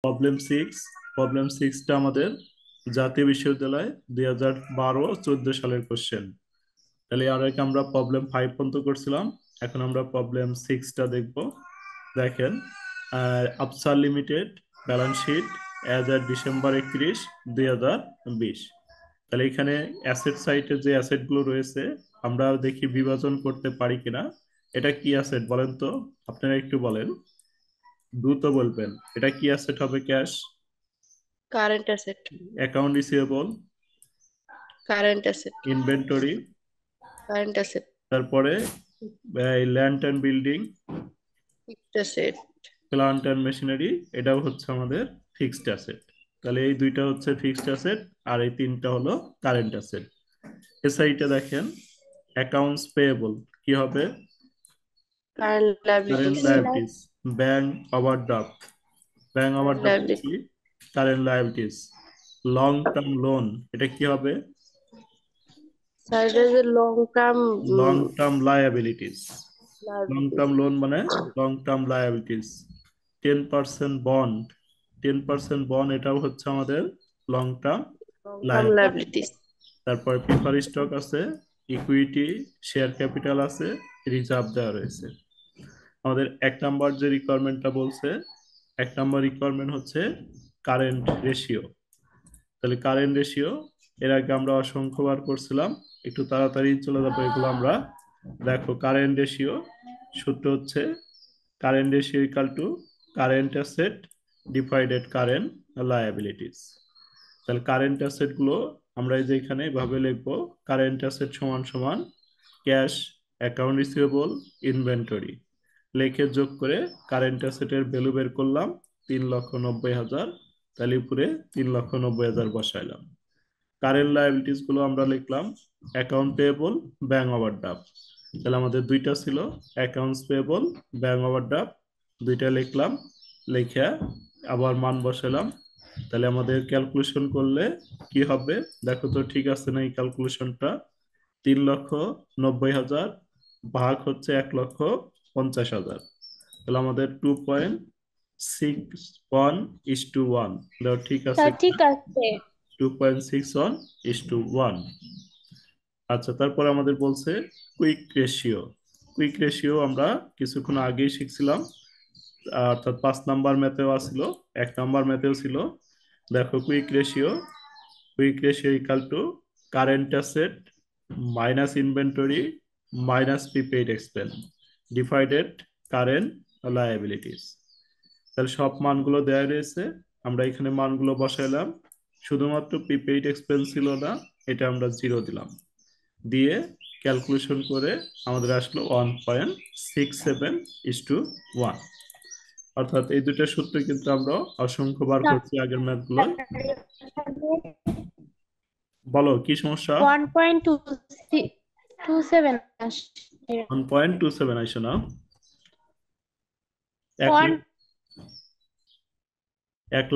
Problem 6টা আমাদের জাতীয় বিশ্ববিদ্যালয় 2012-14 সালের কোশ্চেন। তাহলে আর আগে আমরা প্রবলেম 5 পর্যন্ত করছিলাম, এখন আমরা প্রবলেম 6টা দেখব। দেখেন, Afsar limited balance sheet as at December 31, 2020। তাহলে এখানে অ্যাসেট সাইটে যে অ্যাসেট গুলো রয়েছে আমরা দেখি বিভাজন করতে পারি কিনা। এটা কি অ্যাসেট বলেন তো, আপনারা একটু বলেন, দ্রুত বলবেন। এটা কি অ্যাসেট হবে? Cash, current asset. Account receivable, current asset. Inventory, current asset. তারপরে land and building, fixed asset. Plant and machinery, এটাও হচ্ছে আমাদের ফিক্সড অ্যাসেট। তাহলে এই দুইটা হচ্ছে ফিক্সড অ্যাসেট আর এই তিনটা হলো কারেন্ট অ্যাসেট। এ সাইডে দেখেন অ্যাকাউন্টস পেয়েবল কি হবে? Current current liabilities. Liabilities, bank overdraft, bank overdraft কি? Current liabilities. Long term loan, এটা কি হবে? Side long term long term liabilities. Long liabilities. Term loan মানে long term liabilities. 10% bond, 10% bond, এটাও হচ্ছে আমাদের long term long term liability. Liabilities. তারপর prefer stock আছে, ইকুইটি, শেয়ার ক্যাপিটাল আছে, রিজার্ভ দেওয়া রয়েছে। আমাদের 1 নাম্বার যে রিকোয়ারমেন্টটা বলছে, 1 নাম্বার রিকোয়ারমেন্ট হচ্ছে কারেন্ট রেশিও। তাহলে কারেন্ট রেশিও এর আগে আমরা অসংখ্যবার করছিলাম, একটু তাড়াতাড়ি চলে যাবো এগুলো আমরা। দেখো কারেন্ট রেশিও সূত্র হচ্ছে current ratio equal to current asset divided current liabilities. তাহলে কারেন্ট অ্যাসেট গুলো আমরা এই যে এখানে এভাবে লিখবো, কারেন্ট অ্যাসেট সমান সমান ক্যাশ, অ্যাকাউন্ট রিসিভেবল, ইনভেন্টরি, লেখে যোগ করে কারেন্ট অ্যাসেটের ভ্যালু বের করলাম 3,90,000। তাহলে উপরে 3,90,000 বসাইলাম। কারেন্ট লায়াবিলিটিস গুলো আমরা লিখলাম অ্যাকাউন্ট পেয়েবল, ব্যাংক ওভারড্রাফট। তাহলে আমাদের দুইটা ছিল, অ্যাকাউন্টস পেয়েবল, ব্যাংক ওভারড্রাফট, দুইটা লিখলাম। লিখে আবার মান বসালাম। তাহলে আমাদের ক্যালকুলেশন করলে কি হবে দেখো তো, ঠিক আছে না এই ক্যালকুলেশনটা? 3,90,000 ভাগ হচ্ছে 1,50,000। তাহলে আমাদের 2.61:1, ঠিক আছে? স্যার ঠিক আছে। 2.61:1। আচ্ছা, তারপর আমাদের বলছে কুইক রেশিও। কুইক রেশিও আমরা কিছুক্ষণ আগেই শিখছিলাম, অর্থাৎ 5 নাম্বার ম্যাথেও আসছিল, 1 নাম্বার ম্যাথেও ছিল। দেখো quick ratio equal to current asset minus inventory minus prepaid expense divided current liabilities. তাহলে সব মানগুলো দেওয়া রয়েছে, আমরা এখানে মানগুলো বসাইলাম। শুধুমাত্র প্রিপেইড এক্সপেন্স ছিল না, এটা আমরা 0 দিলাম। দিয়ে ক্যালকুলেশন করে আমাদের আসলো 1.67:1। অর্থাৎ এই দুটো সূত্র কিন্তু আমরা অসংখ্যবার করছি আগের ম্যাথগুলোয়। বলো কি সমস্যা? 1.27 আসছে। 1.27 আইসো না? এক ওয়ান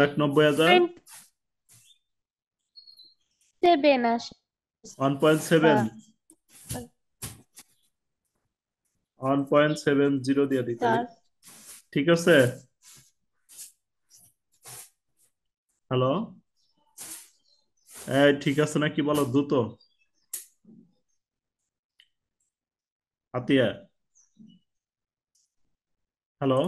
লাখ 1,90,000। পয়েন্ট সেভেন আসছে। 1.7, 1.70 দিয়ে দিই তাহলে। স্যার ঠিক আছে? হ্যালো, ঠিক আছে নাকি বলো দ্রুত। আতিয়া, হ্যালো,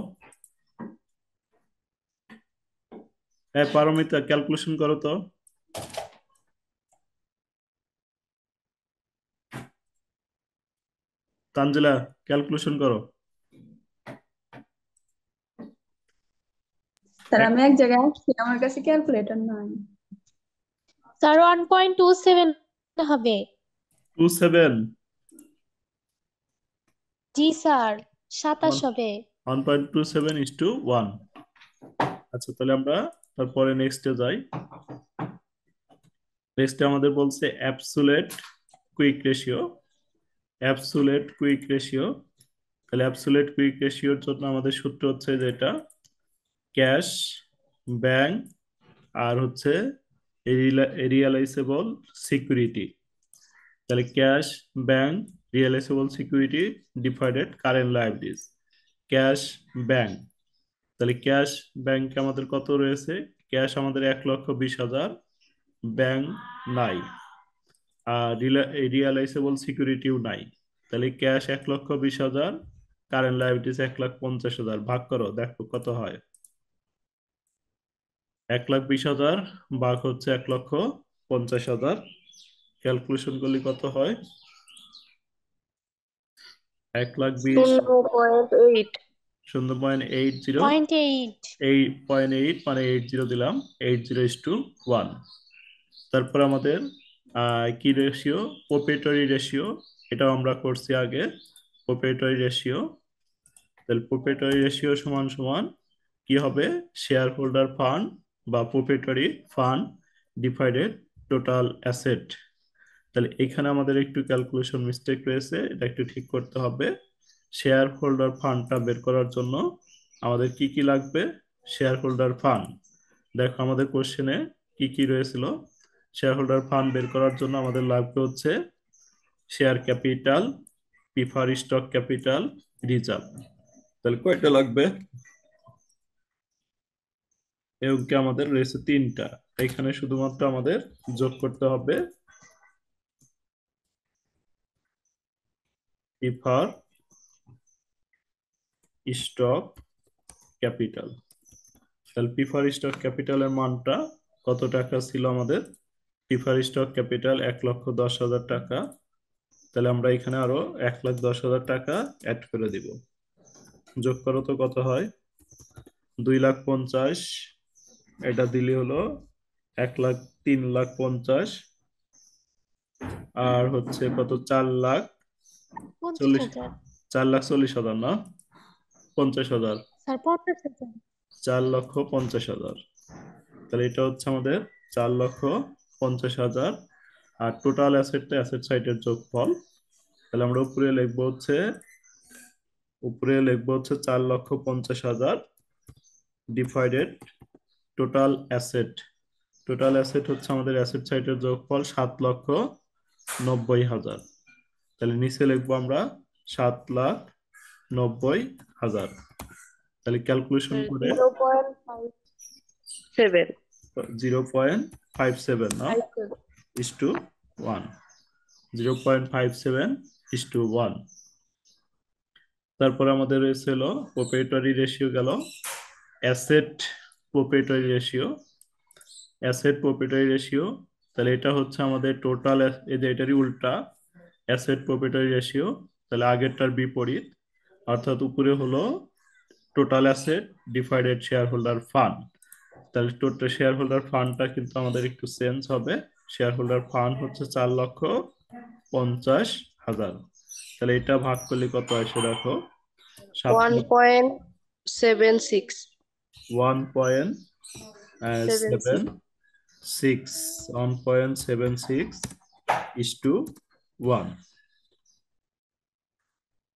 পারমিতা ক্যালকুলেশন করো তো। তানজিলা ক্যালকুলেশন করো। স্যার আমি এক জায়গায় আসছি, আমার কাছে ক্যালকুলেটর নাই। স্যার 1.27 হবে। 27, জি স্যার 27 হবে। 1.27:1। আচ্ছা, তাহলে আমরা তারপরে নেক্সটে যাই। নেক্সটে আমাদের বলছে অ্যাবসুলেট কুইক রেশিও। তাহলে অ্যাবসুলেট কুইক রেশিওর জন্য আমাদের সূত্র হচ্ছে যেটা ক্যাশ, ব্যাংক, আর হচ্ছে রিয়েলাইজেবল সিকিউরিটি। তাহলে cash, bank, realisable security divided current liabilities. Cash, bank, তাহলে ক্যাশ ব্যাংকে আমাদের কত রয়েছে? ক্যাশ আমাদের 1,20,000, ব্যাংক নাই, আর রিয়ালাইজেবল সিকিউরিটিও নাই। তাহলে ক্যাশ 1,20,000, কারেন্ট লায়াবিলিটিস 1,50,000, ভাগ করো দেখো কত হয়। 1,20,000 ভাগ হচ্ছে 1,50,000, ক্যালকুলেশন করলে কত হয়? 1,20,000 0.8 0.80, 0.8 8.8 মানে 80 দিলাম, 80:1। তারপর আমাদের কি রেশিও? প্রোপ্রাইটারি রেশিও, এটাও আমরা করছি আগে। প্রোপ্রাইটারি রেশিও, তাহলে প্রোপ্রাইটারি রেশিও সমান সমান কি হবে? শেয়ার হোল্ডার ফান্ড বা proprietary fund divided total asset. তাহলে এখানে আমাদের একটু ক্যালকুলেশন মিস্টেক রয়েছে, এটা একটু ঠিক করতে হবে। শেয়ার হোল্ডার ফান্ডটা বের করার জন্য আমাদের কি কি লাগবে? শেয়ার হোল্ডার ফান্ড, দেখো আমাদের কোশ্চেনে কি কি রয়েছিল। শেয়ার হোল্ডার ফান্ড বের করার জন্য আমাদের লাগবে হচ্ছে share capital, prefer stock capital, reserve. তাহলে কয়টা লাগবে? এই অঙ্কে আমাদের রয়েছে 3টা। এখানে শুধুমাত্র আমাদের যোগ করতে হবে প্রিফার স্টক ক্যাপিটাল। তাহলে প্রিফার স্টক ক্যাপিটালের মানটা কত টাকা ছিল আমাদের? প্রিফার স্টক ক্যাপিটাল 1,10,000 টাকা। তাহলে আমরা এখানে আরো 1,10,000 টাকা অ্যাড করে দিব। যোগ করো তো কত হয়? 2,50,000, এটা দিলে হলো 3,50,000, আর হচ্ছে কত? 4,40,000, 50,000 4,40,000 না, 50,000, স্যার 50,000 4,50,000। তাহলে এটা হচ্ছে আমাদের 4,50,000, আর টোটাল অ্যাসেট তো অ্যাসেট সাইডের যোগফল। তাহলে আমরা উপরে লিখবো হচ্ছে 4,50,000 divided total asset. Total asset হচ্ছে আমাদের অ্যাসেট সাইডের যোগফল 7,90,000। তাহলে নিচে লিখবো আমরা 7,90,000। তাহলে ক্যালকুলেশন করে 0.57 0.57 না, ইস টু 1, 0.57:1। তারপর আমাদের রয়েছে হলো প্রোপ্রাইটারি রেশিও গেল, asset proprietary ratio, asset proprietary ratio. তাহলে এটা হচ্ছে আমাদের টোটাল, এই যে এটারই উল্টা, অ্যাসেট প্রোপ্রাইটারি রেশিও। তাহলে আগেরটার বিপরীত, অর্থাৎ উপরে হলো total asset divided share holder fund. তাহলে টোটাল শেয়ার হোল্ডার ফান্ডটা কিন্তু আমাদের একটু চেঞ্জ হবে। শেয়ার হোল্ডার ফান্ড হচ্ছে 4,50,000। তাহলে এটা ভাগ করলে কত আসে দেখো? 1.76 1.76, 1.76:1।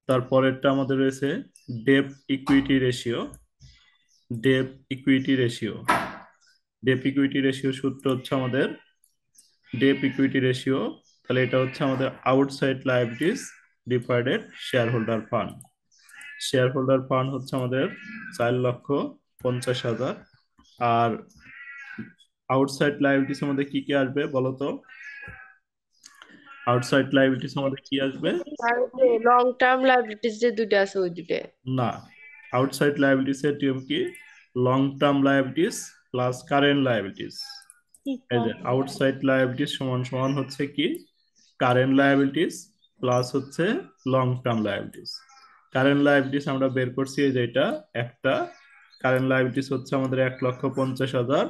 তারপরেরটা আমাদের রয়েছে debt equity ratio. Debt equity ratio, debt equity ratio সূত্র হচ্ছে আমাদের ডেপ ইকুইটি রেশিও। তাহলে এটা হচ্ছে আমাদের outside liabilities divided share holder fund. Share holder fund হচ্ছে আমাদের 4,50,000, আর আউটসাইড লায়াবিলিটিস আমাদের কি কি আসবে বলো তো? আউটসাইড লায়াবিলিটিস আমাদের কি আসবে? আর লং টার্ম লাইবিলিটিস যে দুটো আছে ওই দুটো। না, আউটসাইড লায়াবিলিটিস এর টিএম কি? Long term liabilities plus current liabilities. এই যে আউটসাইড লায়াবিলিটিস সমান সমান হচ্ছে কি? কারেন্ট লায়াবিলিটিস প্লাস হচ্ছে long term liabilities. Current liabilities আমরা বের করছি, এই যে এটা একটা কারেন্ট লায়াবিলিটিস হচ্ছে আমাদের 1,50,000,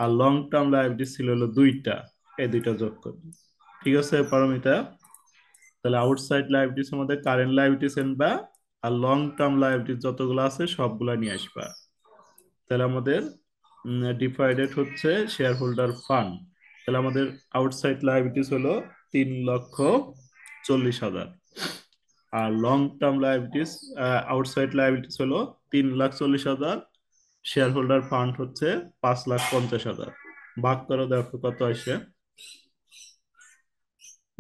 আর লং টার্ম লায়াবিলিটিস ছিল হলো 2টা, এই 2টা যোগ করবে। ঠিক আছে পারমিতা? তাহলে আউটসাইড লায়াবিলিটিস আমাদের কারেন্ট লায়াবিলিটিস আনবা, আর লং টার্ম লায়াবিলিটিস যতগুলো আছে সবগুলা নিয়ে আসবা। তাহলে আমাদের ডিভাইডেড হচ্ছে শেয়ার হোল্ডার ফান্ড। তাহলে আমাদের আউটসাইড লায়াবিলিটিস হলো 3,40,000, আর long term liabilities, outside liabilities হলো 3,40,000, শেয়ার হোল্ডার ফান্ড হচ্ছে 5,50,000। ভাগ করে দেখো কত আসে।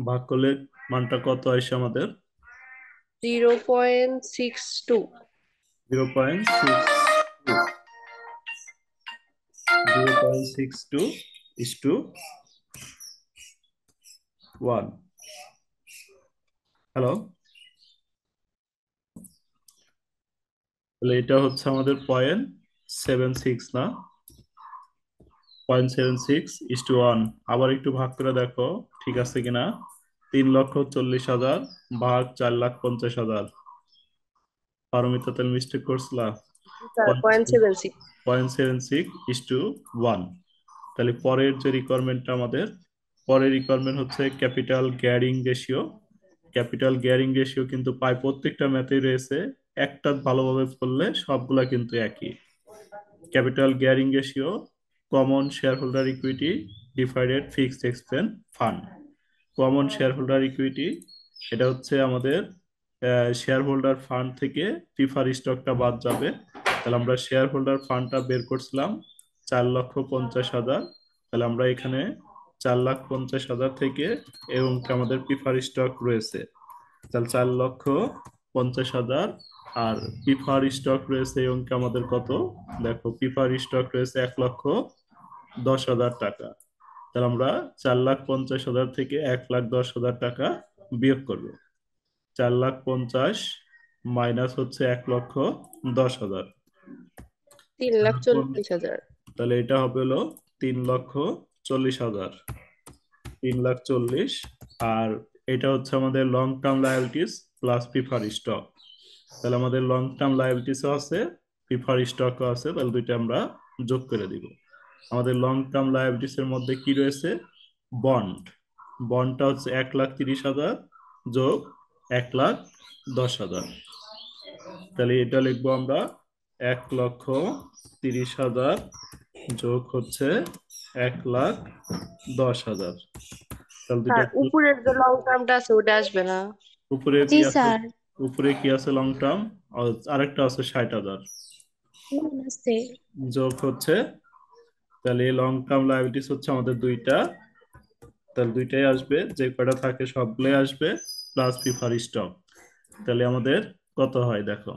ভাগ করলে মানটা কত আসে আমাদের? 0.62। 0.6। 0.62:1। হ্যালো, তাহলে এটা হচ্ছে আমাদের 0.76 না, 0.76:1। আবার একটু ভাগ করে দেখো ঠিক আছে কিনা। 3,40,000 ভাগ 4,50,000। পারমিতা তাহলে মিস্টেক করছিলা। স্যার 0.76। 0.76:1। তাহলে পরের যে রিকোয়ারমেন্টটা আমাদের, পরের রিকোয়ারমেন্ট হচ্ছে capital gearing ratio. Capital gearing ratio কিন্তু প্রায় প্রত্যেকটা ম্যাথেই রয়েছে, একটা ভালোভাবে পড়লে সবগুলা কিন্তু একই। Capital gearing ratio, common share holder equity divided fixed expense fund. Common share holder equity, এটা হচ্ছে আমাদের শেয়ার হোল্ডার ফান্ড থেকে প্রিফার স্টকটা বাদ যাবে। তাহলে আমরা শেয়ার হোল্ডার ফান্ডটা বের করছিলাম 4,50,000। তাহলে আমরা এখানে 4,50,000 থেকে এবং আমাদের প্রিফার স্টক রয়েছে, তাহলে 4,50,000 আর প্রিফার স্টক রয়েছে এবং আমাদের কত, দেখো প্রিফার স্টক রয়েছে 1,10,000 টাকা। তাহলে আমরা 4,50,000 থেকে 1,10,000 টাকা বিয়োগ করব। 4,50,000 মাইনাস হচ্ছে 1,10,000। 3,40,000। তাহলে এটা হবে হলো 3,40,000, 3,40,000। আর এটা হচ্ছে আমাদের long term liabilities plus prefer stock. তাহলে আমাদের লং টার্ম লায়াবিলিটিসও আছে, প্রিফার স্টকও আছে, তাহলে দুইটা আমরা যোগ করে দিব। আমাদের লং টার্ম লায়াবিলিটিস এর মধ্যে কি রয়েছে, বন্ড। বন্ডটা হচ্ছে 1,30,000 যোগ 1,10,000। তাহলে এটা লিখবো আমরা 1,30,000 যোগ হচ্ছে 1,10,000। তাহলে দুইটা স্যার উপরের যে লং টার্মটা আছে ওটা আসবে না? উপরে জি কি আছে, স্যার। উপরে কি আছে লং টার্ম, আরেকটা আছে 60,000 নমস্তে। যোগ হচ্ছে, তাহলে লং টার্ম লায়াবিলিটিস হচ্ছে আমাদের দুইটা, তাহলে দুইটাই আসবে, যে কয়টা থাকে সবগুলোই আসবে প্লাস প্রিফার স্টক। তাহলে আমাদের কত হয় দেখো,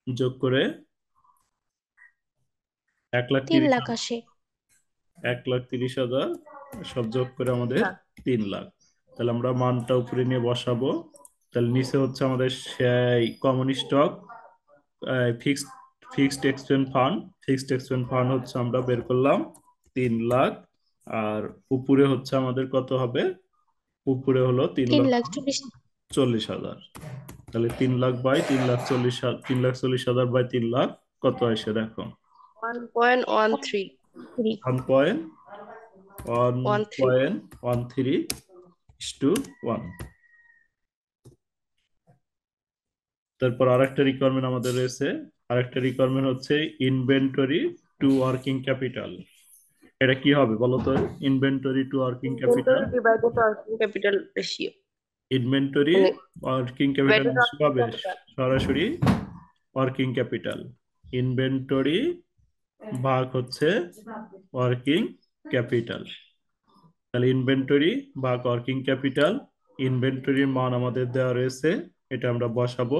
যোগ করে 3,80,000। 1,30,000 সব যোগ করে আমাদের 3,00,000। তাহলে আমরা মানটা উপরে নিয়ে বসাবো। তাহলে নিচে হচ্ছে আমাদের সেই common stock, fixed fixed expense fund. Fixed expense fund হচ্ছে আমরা বের করলাম 3,00,000। আর উপরে হচ্ছে আমাদের কত হবে, উপরে হলো 3,40,000। 3,40,000। তাহলে 3,00,000 বাই 3,40,000, 3,40,000 বাই 3,00,000 কত আসে দেখো, 1.13। 1.13:1। তারপর আরেকটা রিকোয়ারমেন্ট আমাদের রয়েছে, আরেকটা রিকোয়ারমেন্ট হচ্ছে ইনভেন্টরি টু ওয়ার্কিং ক্যাপিটাল। এটা কি হবে বলো তো, inventory to working capital. Inventory divided working capital ratio. Inventory মানে ওয়ার্কিং ক্যাপিটাল ডিভাইডেড ওয়ার্কিং পাবে ক্যাপিটাল। সরাসরি ওয়ার্কিং ক্যাপিটাল। ইনভেন্টরি ভাগ হচ্ছে ওয়ার্কিং ক্যাপিটাল। তাহলে ইনভেন্টরি ভাগ ওয়ার্কিং ক্যাপিটাল, ইনভেন্টরির মান আমাদের দেওয়া রয়েছে, এটা আমরা বসাবো।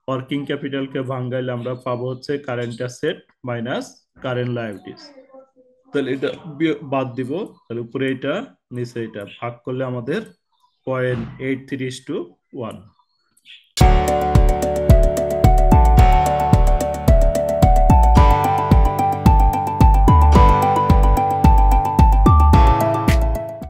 ওয়ার্কিং ক্যাপিটালকে ভাঙাইলে আমরা পাবো হচ্ছে current asset minus current liabilities. তাহলে এটা বাদ দিব, তাহলে উপরে এটা নিচে এটা ভাগ করলে আমাদের 0.83:1।